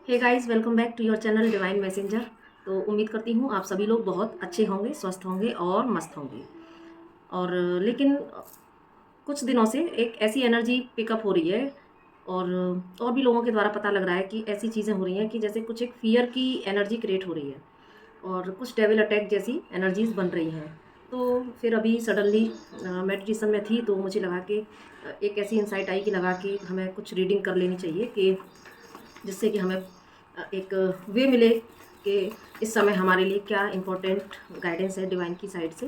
Hey guys, welcome back to your channel divine messenger. तो उम्मीद करती हूँ आप सभी लोग बहुत अच्छे होंगे, स्वस्थ होंगे और मस्त होंगे। और लेकिन कुछ दिनों से एक ऐसी एनर्जी पिकअप हो रही है और भी लोगों के द्वारा पता लग रहा है कि ऐसी चीज़ें हो रही हैं कि जैसे कुछ एक फियर की एनर्जी क्रिएट हो रही है और कुछ डेविल अटैक जैसी एनर्जीज बन रही हैं। तो फिर अभी सडनली मेडिटेशन में थी तो मुझे लगा कि एक ऐसी इंसाइट आई कि लगा कि हमें कुछ रीडिंग कर लेनी चाहिए कि जिससे कि हमें एक वे मिले कि इस समय हमारे लिए क्या इम्पोर्टेंट गाइडेंस है डिवाइन की साइड से।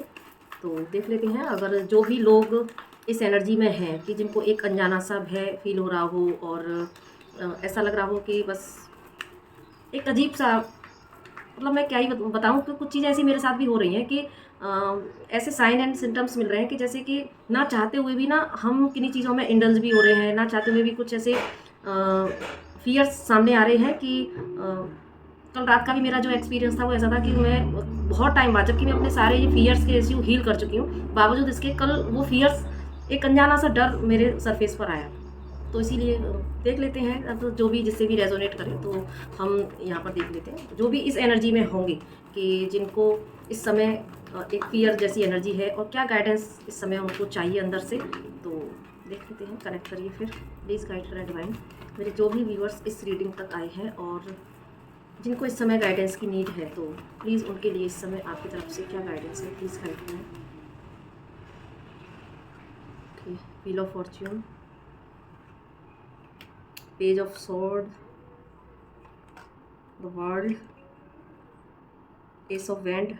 तो देख लेते हैं, अगर जो भी लोग इस एनर्जी में हैं कि जिनको एक अनजाना सा भय फील हो रहा हो और ऐसा लग रहा हो कि बस एक अजीब सा, मतलब मैं क्या ही बताऊँ कि कुछ चीज़ें ऐसी मेरे साथ भी हो रही हैं कि ऐसे साइन एंड सिम्टम्स मिल रहे हैं कि जैसे कि ना चाहते हुए भी ना हम किन्हीं चीज़ों में इंडल्ज भी हो रहे हैं, ना चाहते हुए भी कुछ ऐसे फियर्स सामने आ रहे हैं कि कल रात का भी मेरा जो एक्सपीरियंस था वो ऐसा था कि मैं बहुत टाइम बाद, जबकि मैं अपने सारे ये फियर्स के इश्यू हील कर चुकी हूँ, बावजूद इसके कल वो फियर्स, एक अनजाना सा डर मेरे सरफेस पर आया। तो इसीलिए देख लेते हैं, अब जो भी जिससे भी रेजोनेट करे तो हम यहाँ पर देख लेते हैं जो भी इस एनर्जी में होंगे कि जिनको इस समय एक फियर जैसी एनर्जी है और क्या गाइडेंस इस समय उनको चाहिए अंदर से। तो देख लेते हैं, कनेक्ट करिए फिर, प्लीज़ गाइड करें डिवाइन मेरे जो भी व्यूअर्स इस रीडिंग तक आए हैं और जिनको इस समय गाइडेंस की नीड है, तो प्लीज़ उनके लिए इस समय आपकी तरफ से क्या गाइडेंस है, प्लीज़ गाइड करें। Okay, wheel of Fortune, page of sword, the world, S of wand,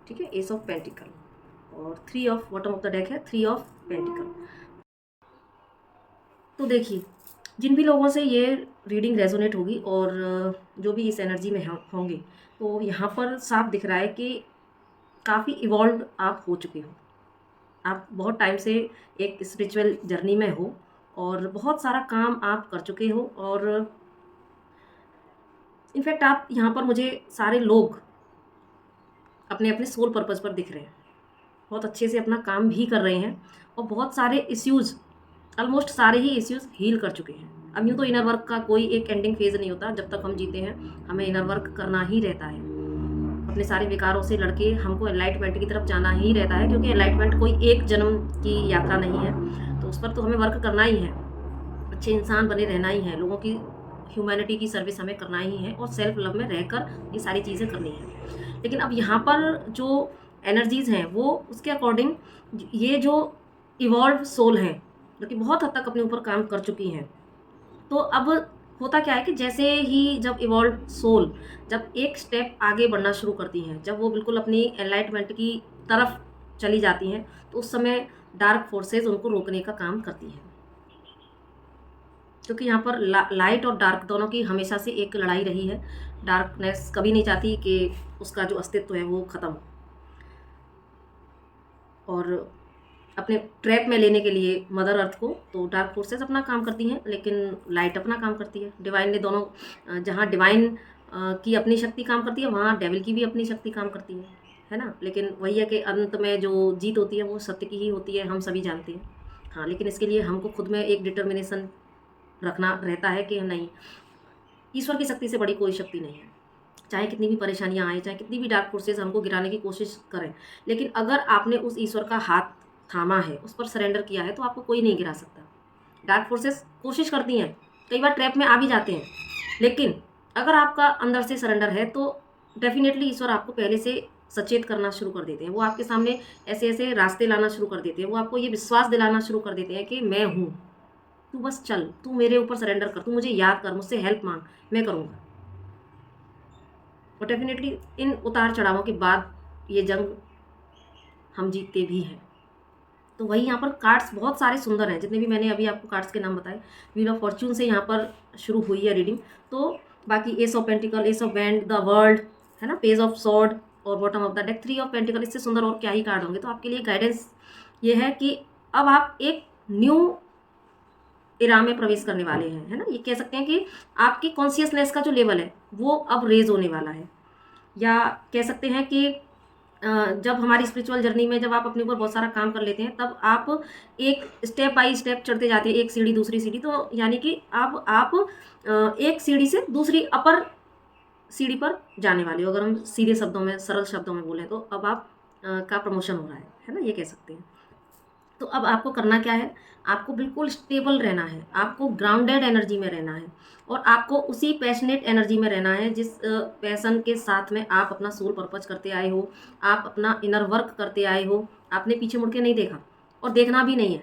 ठीक है, एस ऑफ पेंटिकल और three of, bottom of the deck है थ्री ऑफ पेंटिकल। तो देखिए, जिन भी लोगों से ये रीडिंग रेजोनेट होगी और जो भी इस एनर्जी में होंगे, तो यहाँ पर साफ दिख रहा है कि काफ़ी इवॉल्व आप हो चुके हो। आप बहुत टाइम से एक स्पिरिचुअल जर्नी में हो और बहुत सारा काम आप कर चुके हो और इनफैक्ट आप यहाँ पर, मुझे सारे लोग अपने अपने सोल पर्पज़ पर दिख रहे हैं, बहुत अच्छे से अपना काम भी कर रहे हैं और बहुत सारे इश्यूज़, ऑलमोस्ट सारे ही इश्यूज़ हील कर चुके हैं। अब यूँ तो इनर वर्क का कोई एक एंडिंग फेज़ नहीं होता, जब तक हम जीते हैं हमें इनर वर्क करना ही रहता है, अपने सारे विकारों से लड़के हमको एनलाइटमेंट की तरफ जाना ही रहता है, क्योंकि एनलाइटमेंट कोई एक जन्म की यात्रा नहीं है, तो उस पर तो हमें वर्क करना ही है, अच्छे इंसान बने रहना ही है, लोगों की ह्यूमैनिटी की सर्विस हमें करना ही है और सेल्फ लव में रहकर ये सारी चीज़ें करनी है। लेकिन अब यहाँ पर जो एनर्जीज़ हैं वो उसके अकॉर्डिंग, ये जो इवॉल्व सोल हैं जो कि बहुत हद तक अपने ऊपर काम कर चुकी हैं, तो अब होता क्या है कि जैसे ही जब इवॉल्व सोल जब एक स्टेप आगे बढ़ना शुरू करती हैं, जब वो बिल्कुल अपनी एनलाइटमेंट की तरफ चली जाती हैं, तो उस समय डार्क फोर्सेस उनको रोकने का काम करती हैं, क्योंकि यहाँ पर लाइट और डार्क दोनों की हमेशा से एक लड़ाई रही है। डार्कनेस कभी नहीं चाहती कि उसका जो अस्तित्व है वो ख़त्म हो और अपने ट्रैप में लेने के लिए मदर अर्थ को, तो डार्क फोर्सेस अपना काम करती हैं लेकिन लाइट अपना काम करती है। डिवाइन ने दोनों, जहाँ डिवाइन की अपनी शक्ति काम करती है, वहाँ डेविल की भी अपनी शक्ति काम करती है ना। लेकिन वही है कि अंत में जो जीत होती है वो सत्य की ही होती है, हम सभी जानते हैं। हाँ, लेकिन इसके लिए हमको खुद में एक डिटर्मिनेशन रखना रहता है कि नहीं, ईश्वर की शक्ति से बड़ी कोई शक्ति नहीं है। चाहे कितनी भी परेशानियाँ आए, चाहे कितनी भी डार्क फोर्सेस हमको गिराने की कोशिश करें, लेकिन अगर आपने उस ईश्वर का हाथ थामा है, उस पर सरेंडर किया है, तो आपको कोई नहीं गिरा सकता। डार्क फोर्सेस कोशिश करती हैं, कई बार ट्रैप में आ भी जाते हैं, लेकिन अगर आपका अंदर से सरेंडर है तो डेफिनेटली ईश्वर आपको पहले से सचेत करना शुरू कर देते हैं। वो आपके सामने ऐसे ऐसे रास्ते लाना शुरू कर देते हैं, वो आपको ये विश्वास दिलाना शुरू कर देते हैं कि मैं हूँ, तू बस चल, तू मेरे ऊपर सरेंडर कर, तू मुझे याद कर, मुझसे हेल्प मांग, मैं करूँगा। और डेफिनेटली इन उतार चढ़ावों के बाद ये जंग हम जीतते भी हैं। तो वही यहाँ पर कार्ड्स बहुत सारे सुंदर हैं, जितने भी मैंने अभी आपको कार्ड्स के नाम बताए। व्हील ऑफ फॉर्च्यून से यहाँ पर शुरू हुई है रीडिंग, तो बाकी S of pentacle, S of wand, the world, है ना, पेज ऑफ सॉर्ड और bottom of the deck three of pentacle. इससे सुंदर और क्या ही कार्ड होंगे। तो आपके लिए गाइडेंस ये है कि अब आप एक न्यू इरा में प्रवेश करने वाले हैं, है ना। ये कह सकते हैं कि आपकी कॉन्शियसनेस का जो लेवल है वो अब रेज होने वाला है, या कह सकते हैं कि जब हमारी स्पिरिचुअल जर्नी में जब आप अपने ऊपर बहुत सारा काम कर लेते हैं, तब आप एक स्टेप बाय स्टेप चढ़ते जाते हैं, एक सीढ़ी दूसरी सीढ़ी। तो यानी कि अब आप एक सीढ़ी से दूसरी अपर सीढ़ी पर जाने वाले हो, अगर हम सीधे शब्दों में, सरल शब्दों में बोलें तो। अब आप का प्रमोशन हो रहा है ना, ये कह सकते हैं। तो अब आपको करना क्या है, आपको बिल्कुल स्टेबल रहना है, आपको ग्राउंडेड एनर्जी में रहना है, और आपको उसी पैशनेट एनर्जी में रहना है जिस पैशन के साथ में आप अपना सोल पर्पज करते आए हो, आप अपना इनर वर्क करते आए हो। आपने पीछे मुड़ के नहीं देखा, और देखना भी नहीं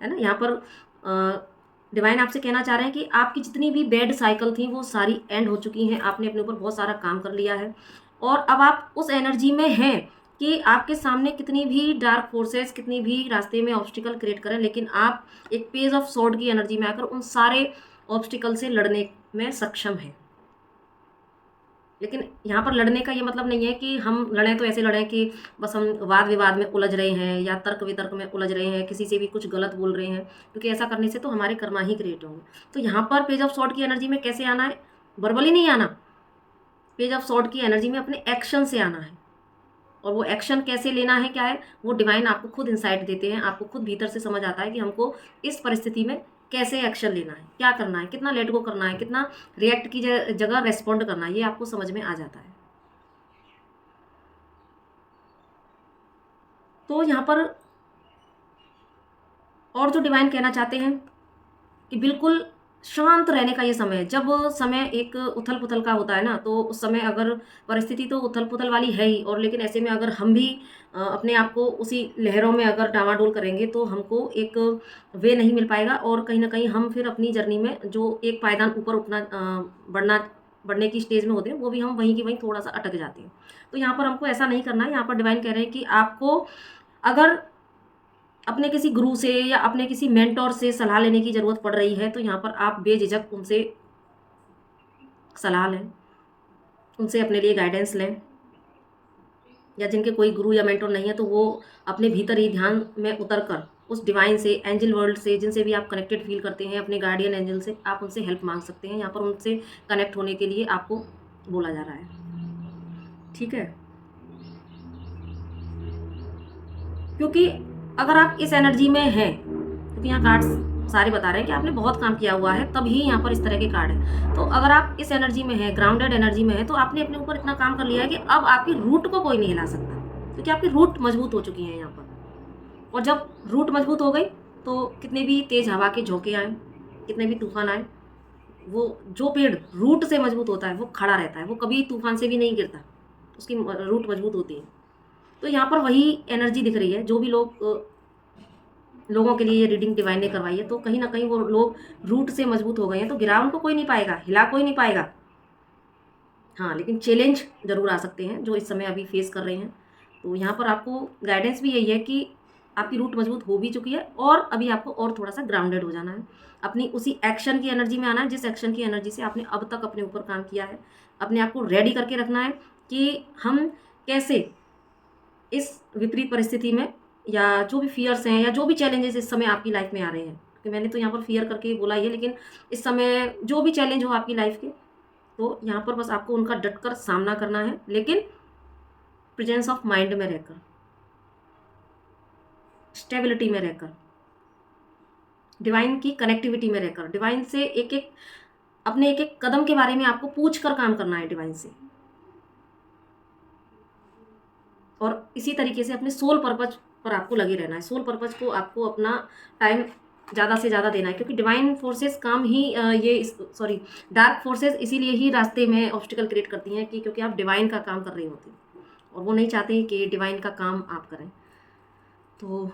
है ना। यहाँ पर डिवाइन आपसे कहना चाह रहे हैं कि आपकी जितनी भी बैड साइकिल थी वो सारी एंड हो चुकी हैं, आपने अपने ऊपर बहुत सारा काम कर लिया है, और अब आप उस एनर्जी में हैं कि आपके सामने कितनी भी डार्क फोर्सेस, कितनी भी रास्ते में ऑब्स्टिकल क्रिएट करें, लेकिन आप एक पेज ऑफ सॉर्ड की एनर्जी में आकर उन सारे ऑब्स्टिकल से लड़ने में सक्षम है। लेकिन यहाँ पर लड़ने का ये मतलब नहीं है कि हम लड़ें तो ऐसे लड़ें कि बस हम वाद विवाद में उलझ रहे हैं या तर्क वितर्क में उलझ रहे हैं, किसी से भी कुछ गलत बोल रहे हैं, क्योंकि ऐसा करने से तो हमारे कर्मा ही क्रिएट होंगे। तो यहाँ पर पेज ऑफ सॉर्ड की एनर्जी में कैसे आना है, वर्बली नहीं आना, पेज ऑफ सॉर्ड की एनर्जी में अपने एक्शन से आना है। और वो एक्शन कैसे लेना है, क्या है, वो डिवाइन आपको खुद इंसाइट देते हैं, आपको खुद भीतर से समझ आता है कि हमको इस परिस्थिति में कैसे एक्शन लेना है, क्या करना है, कितना लेट गो करना है, कितना रिएक्ट की जगह रेस्पॉन्ड करना है, ये आपको समझ में आ जाता है। तो यहाँ पर और जो डिवाइन कहना चाहते हैं कि बिल्कुल शांत रहने का ये समय है। जब समय एक उथल पुथल का होता है ना, तो उस समय अगर परिस्थिति तो उथल पुथल वाली है ही, और लेकिन ऐसे में अगर हम भी अपने आप को उसी लहरों में अगर डामाडोल करेंगे तो हमको एक वे नहीं मिल पाएगा, और कहीं ना कहीं हम फिर अपनी जर्नी में जो एक पायदान ऊपर उठना बढ़ने की स्टेज में होते हैं, वो भी हम वहीं की वहीं थोड़ा सा अटक जाते हैं। तो यहाँ पर हमको ऐसा नहीं करना है। यहाँ पर डिवाइन कह रहे हैं कि आपको अगर अपने किसी गुरु से या अपने किसी मेंटोर से सलाह लेने की ज़रूरत पड़ रही है, तो यहाँ पर आप बेझिझक उनसे सलाह लें, उनसे अपने लिए गाइडेंस लें। या जिनके कोई गुरु या मेंटोर नहीं है, तो वो अपने भीतर ही ध्यान में उतर कर उस डिवाइन से, एंजल वर्ल्ड से, जिनसे भी आप कनेक्टेड फील करते हैं, अपने गार्डियन एंजल से, आप उनसे हेल्प मांग सकते हैं। यहाँ पर उनसे कनेक्ट होने के लिए आपको बोला जा रहा है, ठीक है। क्योंकि अगर आप इस एनर्जी में हैं, क्योंकि यहाँ कार्ड्स सारे बता रहे हैं कि आपने बहुत काम किया हुआ है, तभी यहाँ पर इस तरह के कार्ड है। तो अगर आप इस एनर्जी में हैं, ग्राउंडेड एनर्जी में है, तो आपने अपने ऊपर इतना काम कर लिया है कि अब आपकी रूट को कोई नहीं हिला सकता, क्योंकि आपकी रूट मजबूत हो चुकी है यहाँ पर। और जब रूट मजबूत हो गई, तो कितने भी तेज हवा के झोंके आए, कितने भी तूफान आए, वो जो पेड़ रूट से मजबूत होता है वो खड़ा रहता है, वो कभी तूफान से भी नहीं गिरता, उसकी रूट मजबूत होती है। तो यहाँ पर वही एनर्जी दिख रही है। जो भी लोगों के लिए ये रीडिंग डिवाइन ने करवाई है, तो कहीं ना कहीं वो लोग रूट से मजबूत हो गए हैं, तो गिरा उनको कोई नहीं पाएगा, हिला कोई नहीं पाएगा। हाँ, लेकिन चैलेंज जरूर आ सकते हैं जो इस समय अभी फेस कर रहे हैं। तो यहाँ पर आपको गाइडेंस भी यही है कि आपकी रूट मजबूत हो भी चुकी है, और अभी आपको और थोड़ा सा ग्राउंडेड हो जाना है, अपनी उसी एक्शन की एनर्जी में आना है, जिस एक्शन की एनर्जी से आपने अब तक अपने ऊपर काम किया है। अपने आप को रेडी करके रखना है कि हम कैसे इस विपरीत परिस्थिति में, या जो भी फियर्स हैं, या जो भी चैलेंजेस इस समय आपकी लाइफ में आ रहे हैं, क्योंकि मैंने तो यहाँ पर फियर करके बोला ही है, लेकिन इस समय जो भी चैलेंज हो आपकी लाइफ के, तो यहाँ पर बस आपको उनका डटकर सामना करना है, लेकिन प्रेजेंस ऑफ माइंड में रहकर, स्टेबिलिटी में रहकर, डिवाइन की कनेक्टिविटी में रहकर, डिवाइन से एक एक अपने एक एक कदम के बारे में आपको पूछ कर काम करना है डिवाइन से। और इसी तरीके से अपने सोल पर्पज पर आपको लगे रहना है। सोल पर्पज को आपको अपना टाइम ज़्यादा से ज़्यादा देना है, क्योंकि डिवाइन फोर्सेस काम ही डार्क फोर्सेस इसीलिए ही रास्ते में ऑब्स्टिकल क्रिएट करती हैं, कि क्योंकि आप डिवाइन का काम कर रही होती हैं, और वो नहीं चाहते कि डिवाइन का काम आप करें। तो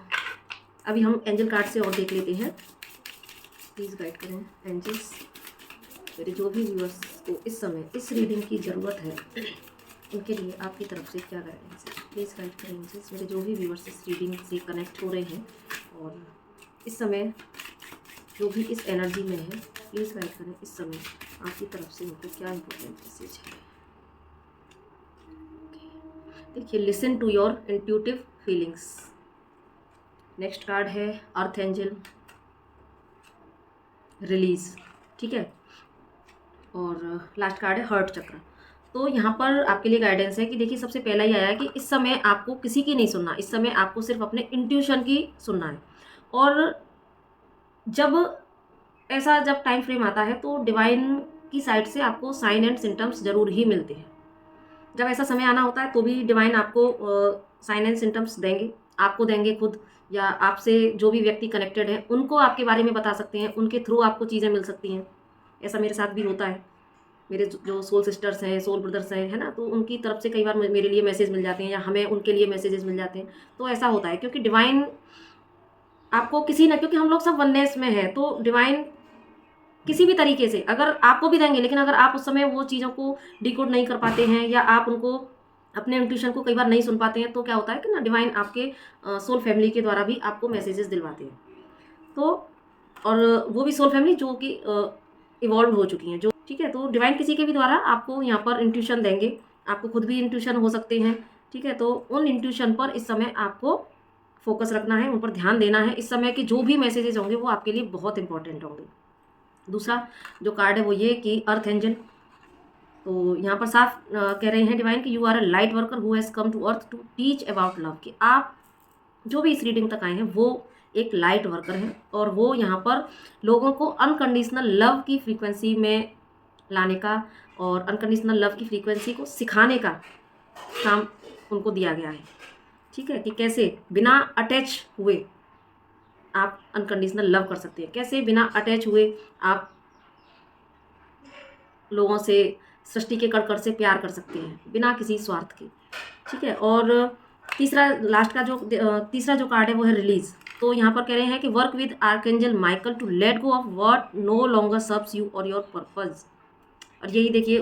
अभी हम एंजल कार्ड से और देख लेते हैं। प्लीज़ गाइड करें एंजल्स, मेरे जो भी व्यूअर्स को इस समय इस रीडिंग की ज़रूरत है, उनके लिए आपकी तरफ से क्या गाइडेंस है। प्लीज़ गाइड करें एंजल्स, मेरे जो भी व्यूअर्स इस रीडिंग से कनेक्ट हो रहे हैं और इस समय जो भी इस एनर्जी में है, प्लीज़ गाइड करें इस समय आपकी तरफ से उनको क्या इंपॉर्टेंट मैसेज है। देखिए, listen to your intuitive feelings. Next card है अर्थ एंजल, रिलीज, ठीक है। और लास्ट कार्ड है हर्ट चक्र। तो यहाँ पर आपके लिए गाइडेंस है कि देखिए, सबसे पहला ही आया है कि इस समय आपको किसी की नहीं सुनना, इस समय आपको सिर्फ अपने इंट्यूशन की सुनना है। और जब जब टाइम फ्रेम आता है तो डिवाइन की साइड से आपको साइन एंड सिम्टम्स जरूर ही मिलते हैं। जब ऐसा समय आना होता है तो भी डिवाइन आपको साइन एंड सिम्टम्स देंगे, आपको देंगे खुद, या आपसे जो भी व्यक्ति कनेक्टेड है उनको आपके बारे में बता सकते हैं, उनके थ्रू आपको चीज़ें मिल सकती हैं। ऐसा मेरे साथ भी होता है। मेरे जो सोल सिस्टर्स हैं, सोल ब्रदर्स हैं, है ना, तो उनकी तरफ से कई बार मेरे लिए मैसेज मिल जाते हैं, या हमें उनके लिए मैसेजेस मिल जाते हैं। तो ऐसा होता है क्योंकि डिवाइन आपको किसी ना, क्योंकि हम लोग सब वननेस में हैं, तो डिवाइन किसी भी तरीके से अगर आपको भी देंगे, लेकिन अगर आप उस समय वो चीज़ों को डिकोड नहीं कर पाते हैं, या आप उनको अपने इंट्यूशन को कई बार नहीं सुन पाते हैं, तो क्या होता है कि ना, डिवाइन आपके सोल फैमिली के द्वारा भी आपको मैसेजेस दिलवाते हैं। तो और वो भी सोल फैमिली जो कि इवॉल्व हो चुकी हैं, जो ठीक है। तो डिवाइन किसी के भी द्वारा आपको यहाँ पर इंट्यूशन देंगे, आपको खुद भी इंट्यूशन हो सकते हैं, ठीक है। तो उन इंट्यूशन पर इस समय आपको फोकस रखना है, उन पर ध्यान देना है। इस समय के जो भी मैसेजेस होंगे वो आपके लिए बहुत इंपॉर्टेंट होंगे। दूसरा जो कार्ड है वो ये कि अर्थ एंजल। तो यहाँ पर साफ कह रहे हैं डिवाइन कि you are a light worker who has come to earth to teach about love, कि आप जो भी इस रीडिंग तक आए हैं वो एक लाइट वर्कर हैं, और वो यहाँ पर लोगों को अनकंडीशनल लव की फ्रीक्वेंसी में लाने का और अनकंडीशनल लव की फ्रीक्वेंसी को सिखाने का काम उनको दिया गया है, ठीक है। कि कैसे बिना अटैच हुए आप अनकंडीशनल लव कर सकते हैं, कैसे बिना अटैच हुए आप लोगों से, सृष्टि के कण कण से प्यार कर सकते हैं बिना किसी स्वार्थ के, ठीक है। और तीसरा लास्ट का जो तीसरा जो कार्ड है वो है रिलीज। तो यहाँ पर कह रहे हैं कि work with archangel Michael to let go of what no longer serves you और योर पर्पज। और यही देखिए,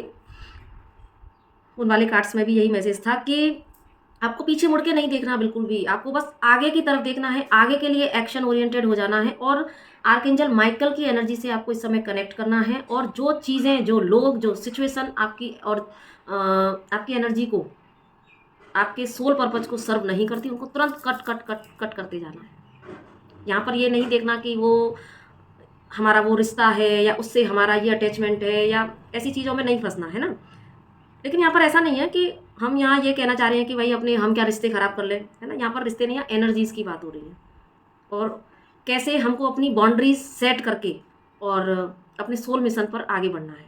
उन वाले कार्ड्स में भी यही मैसेज था कि आपको पीछे मुड़ के नहीं देखना बिल्कुल भी, आपको बस आगे की तरफ देखना है, आगे के लिए एक्शन ओरिएंटेड हो जाना है, और आर्कएंजल माइकल की एनर्जी से आपको इस समय कनेक्ट करना है। और जो चीज़ें, जो लोग, जो सिचुएशन आपकी और आपकी एनर्जी को, आपके सोल पर्पज को सर्व नहीं करती, उनको तुरंत कट कट कट कट करते जाना है। यहाँ पर ये नहीं देखना कि वो हमारा वो रिश्ता है, या उससे हमारा ये अटैचमेंट है, या ऐसी चीज़ों में नहीं फंसना है ना। लेकिन यहाँ पर ऐसा नहीं है कि हम यहाँ ये कहना चाह रहे हैं कि भाई अपने हम क्या रिश्ते ख़राब कर लें, है ना। यहाँ पर रिश्ते नहीं, यहाँ एनर्जीज़ की बात हो रही है, और कैसे हमको अपनी बाउंड्रीज सेट करके और अपने सोल मिशन पर आगे बढ़ना है।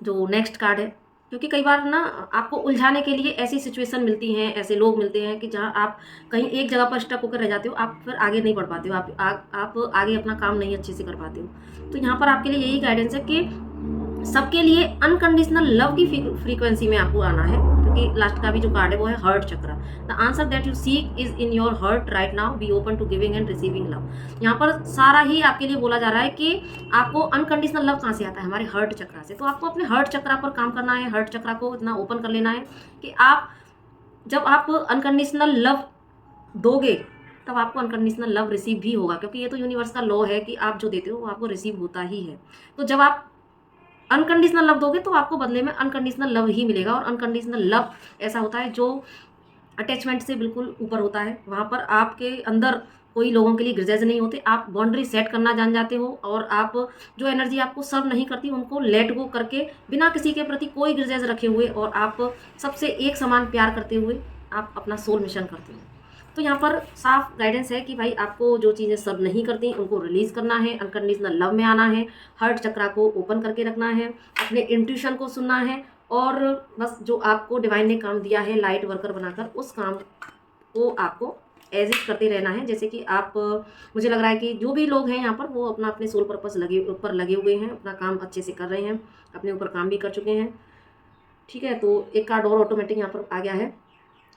जो नेक्स्ट कार्ड है, क्योंकि कई बार ना आपको उलझाने के लिए ऐसी सिचुएशन मिलती हैं, ऐसे लोग मिलते हैं कि जहाँ आप कहीं एक जगह पर स्टक होकर रह जाते हो, आप फिर आगे नहीं बढ़ पाते हो, आप आगे अपना काम नहीं अच्छे से कर पाते हो। तो यहाँ पर आपके लिए यही गाइडेंस है कि सबके लिए अनकंडीशनल लव की फ्रीक्वेंसी में आपको आना है, क्योंकि लास्ट का भी जो कार्ड है वो है heart chakra. The answer that you seek is in your heart right now, be open to giving and receiving love. यहाँ पर सारा ही आपके लिए बोला जा रहा है कि आपको अनकंडीशनल लव कहाँ से आता है, हमारे हर्ट चक्र से। तो आपको अपने हर्ट चक्र पर काम करना है, हर्ट चक्र को इतना ओपन कर लेना है कि आप जब आप अनकंडीशनल लव दोगे तब आपको अनकंडीशनल लव रिसीव भी होगा, क्योंकि ये तो यूनिवर्स का लॉ है कि आप जो देते हो वो आपको रिसीव होता ही है। तो जब आप अनकंडीशनल लव दोगे तो आपको बदले में अनकंडीशनल लव ही मिलेगा। और अनकंडीशनल लव ऐसा होता है जो अटैचमेंट से बिल्कुल ऊपर होता है। वहाँ पर आपके अंदर कोई लोगों के लिए ग्रजेज नहीं होते, आप बाउंड्री सेट करना जान जाते हो, और आप जो एनर्जी आपको सर्व नहीं करती उनको लेट गो करके बिना किसी के प्रति कोई ग्रजेज रखे हुए, और आप सबसे एक समान प्यार करते हुए आप अपना सोल मिशन करते हो। तो यहाँ पर साफ गाइडेंस है कि भाई आपको जो चीज़ें सर्व नहीं करती उनको रिलीज़ करना है, अनकंडीशनल लव में आना है, हर्ट चक्रा को ओपन करके रखना है, अपने इंट्यूशन को सुनना है, और बस जो आपको डिवाइन ने काम दिया है लाइट वर्कर बनाकर, उस काम को आपको एज इट करते रहना है। जैसे कि आप, मुझे लग रहा है कि जो भी लोग हैं यहाँ पर वो अपना अपने सोल पर्पस लगे हुए हैं, अपना काम अच्छे से कर रहे हैं, अपने ऊपर काम भी कर चुके हैं, ठीक है। तो एक कार्ड और ऑटोमेटिक यहाँ पर आ गया है,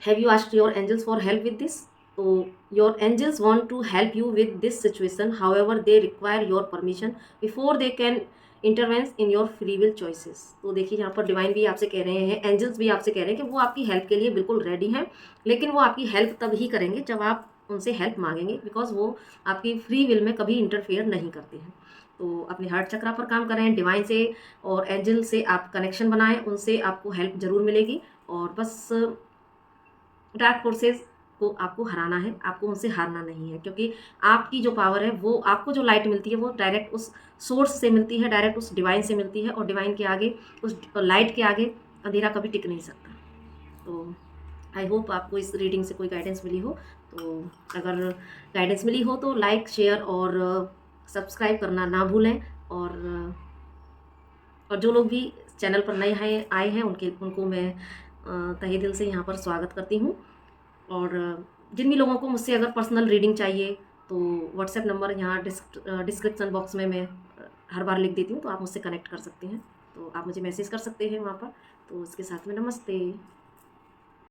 have you asked your angels for help with this. तो your angels want to help you with this situation, however they require your permission before they can intervene in your free will choices. तो देखिए यहाँ पर divine भी आपसे कह रहे हैं, एंजल्स भी आपसे कह रहे हैं कि वो आपकी हेल्प के लिए बिल्कुल रेडी हैं, लेकिन वो आपकी हेल्प तब ही करेंगे जब आप उनसे हेल्प मांगेंगे, बिकॉज वो आपकी फ्री विल में कभी इंटरफेयर नहीं करते हैं। तो अपने हार्ट चक्रा पर काम करें, डिवाइन से और एंजल से आप कनेक्शन बनाएं, उनसे आपको हेल्प ज़रूर मिलेगी। और बस डार्क फोर्सेस आपको हराना है, आपको उनसे हारना नहीं है, क्योंकि आपकी जो पावर है वो आपको जो लाइट मिलती है वो डायरेक्ट उस सोर्स से मिलती है, डायरेक्ट उस डिवाइन से मिलती है, और डिवाइन के आगे, उस लाइट के आगे अंधेरा कभी टिक नहीं सकता। तो आई होप आपको इस रीडिंग से कोई गाइडेंस मिली हो। तो अगर गाइडेंस मिली हो तो लाइक, शेयर और सब्सक्राइब करना ना भूलें। और जो लोग भी चैनल पर नए आए हैं उनको मैं तहे दिल से यहाँ पर स्वागत करती हूँ। और जिन भी लोगों को मुझसे अगर पर्सनल रीडिंग चाहिए तो व्हाट्सएप नंबर यहाँ डिस्क्रिप्शन बॉक्स में मैं हर बार लिख देती हूँ, तो आप मुझसे कनेक्ट कर सकते हैं। तो आप मुझे मैसेज कर सकते हैं वहाँ पर। तो इसके साथ में नमस्ते।